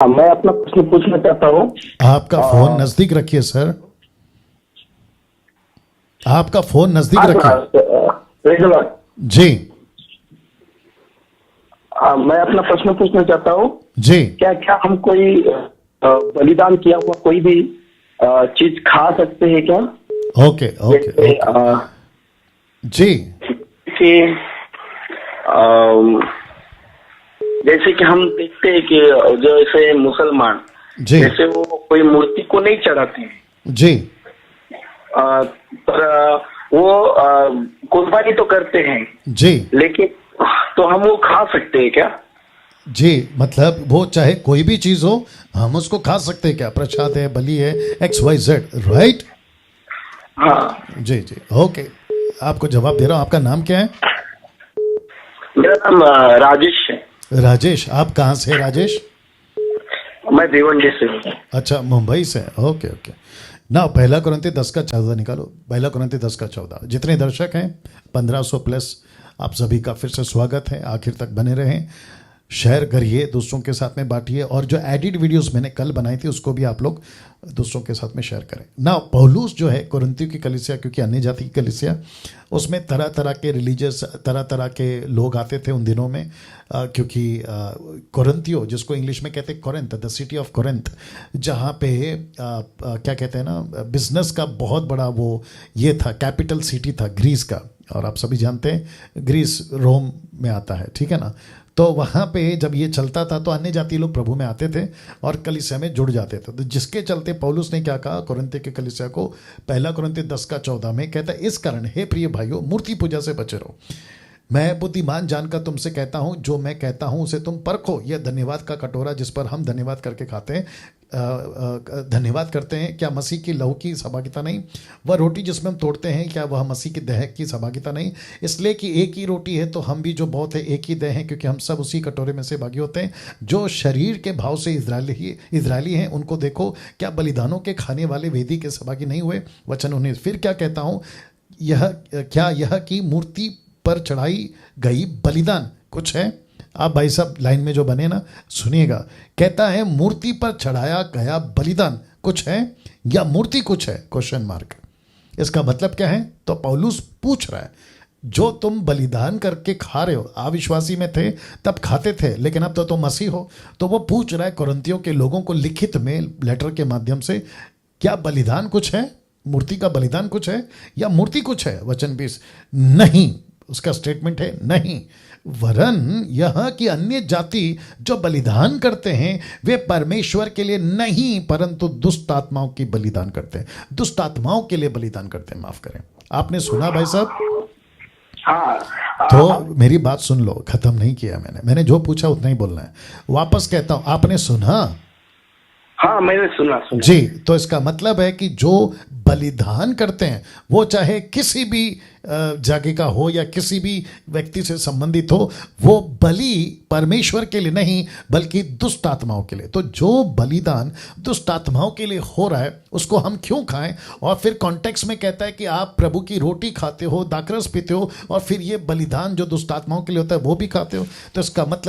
हाँ, मैं अपना प्रश्न पूछना चाहता हूँ। आपका फोन नजदीक रखिए सर। आपका फोन नजदीक हाँ रखिए। praise the Lord। जी मैं अपना प्रश्न पूछना चाहता हूँ। जी क्या क्या हम कोई बलिदान किया हुआ कोई भी चीज खा सकते हैं क्या? ओके ओके जैसे ओके जी कि अम, जैसे कि हम देखते हैं कि जो ऐसे मुसलमान जी जैसे वो कोई मूर्ति को नहीं चढ़ाते हैं, जी पर वो कुर्बानी तो करते हैं, जी लेकिन तो हम वो खा सकते हैं क्या? जी मतलब वो चाहे कोई भी चीज हो हम उसको खा सकते हैं क्या? प्रसाद है, बलि है, XYZ, राइट? हाँ, जी जी ओके। आपको जवाब दे रहा हूँ। आपका नाम क्या है? मेरा नाम राजेश है। राजेश। आप कहाँ से हैं राजेश? मैं भिवंडी से हूँ। अच्छा, मुंबई से। Okay okay. ना पहला कुरिन्ती 10:14 निकालो। पहला कुरिन्ती 10:14। जितने दर्शक हैं 1500 प्लस, आप सभी का फिर से स्वागत है। आखिर तक बने रहें, शेयर करिए, दूसरों के साथ में बांटिए, और जो एडिट वीडियोस मैंने कल बनाई थी उसको भी आप लोग दूसरों के साथ में शेयर करें ना। पौलुस जो है कुरिन्थियों की कलीसिया, क्योंकि अन्य जाति की कलीसिया, उसमें तरह तरह के रिलीजियस, तरह तरह के लोग आते थे उन दिनों में, क्योंकि कुरिन्थियों जिसको इंग्लिश में कहते हैं Corinth, the city of Corinth, जहाँ पे क्या कहते हैं ना, बिजनेस का बहुत बड़ा वो ये था, कैपिटल सिटी था ग्रीस का। और आप सभी जानते हैं ग्रीस रोम में आता है, ठीक है ना। तो वहाँ पे जब ये चलता था तो अन्य जाति लोग प्रभु में आते थे और कलीसिया में जुड़ जाते थे। तो जिसके चलते पौलुस ने क्या कहा कुरिन्थ के कलीसिया को, पहला कुरिन्थ 10:14 में कहता है, इस कारण हे प्रिय भाइयों मूर्ति पूजा से बचे रहो। मैं बुद्धिमान जानकर तुमसे कहता हूँ, जो मैं कहता हूँ उसे तुम परखो। यह धन्यवाद का कटोरा जिस पर हम धन्यवाद करके खाते हैं, धन्यवाद करते हैं, क्या मसीह की लहू की सहभागिता नहीं? वह रोटी जिसमें हम तोड़ते हैं, क्या वह मसीह की देह की सहभागिता नहीं? इसलिए कि एक ही रोटी है तो हम भी जो बहुत है एक ही देह हैं, क्योंकि हम सब उसी कटोरे में से भागी होते हैं। जो शरीर के भाव से इजरायली हैं उनको देखो, क्या बलिदानों के खाने वाले वेदी के सहभागी नहीं हुए? वचन 19। फिर क्या कहता हूँ, यह कि मूर्ति पर चढ़ाई गई बलिदान कुछ है? आप भाई साहब लाइन में जो बने ना सुनिएगा। कहता है मूर्ति पर चढ़ाया गया बलिदान कुछ है या मूर्ति कुछ है? Question mark. इसका मतलब क्या है? तो पौलुस पूछ रहा है, जो तुम बलिदान करके खा रहे हो, अविश्वासी में थे तब खाते थे, लेकिन अब तो तुम मसीह हो। तो वो पूछ रहा है कुरिन्थियों के लोगों को लिखित में, लेटर के माध्यम से, क्या बलिदान कुछ है? मूर्ति का बलिदान कुछ है या मूर्ति कुछ है? वचन 20। नहीं, उसका स्टेटमेंट है नहीं, वरन यह कि अन्य जाति जो बलिदान करते हैं वे परमेश्वर के लिए नहीं परंतु दुष्ट आत्माओं की बलिदान करते हैं। दुष्ट आत्माओं के लिए बलिदान करते हैं, माफ करें। आपने सुना भाई साहब? हाँ, तो मेरी बात सुन लो, खत्म नहीं किया मैंने जो पूछा उतना ही बोलना है। वापस कहता हूं, आपने सुना? हाँ, मैंने सुना जी। तो इसका मतलब है कि जो बलिदान करते हैं वो चाहे किसी भी जगह का हो या किसी भी व्यक्ति से संबंधित हो, वो बलि परमेश्वर के लिए नहीं बल्कि दुष्ट आत्माओं के लिए। तो जो बलिदान दुष्ट आत्माओं के लिए हो रहा है उसको हम क्यों खाएं? और फिर कॉन्टेक्स्ट में कहता है कि आप प्रभु की रोटी खाते हो, दाखरस पीते हो, और फिर ये बलिदान जो दुष्ट आत्माओं के लिए होता है वो भी खाते हो। तो इसका मतलब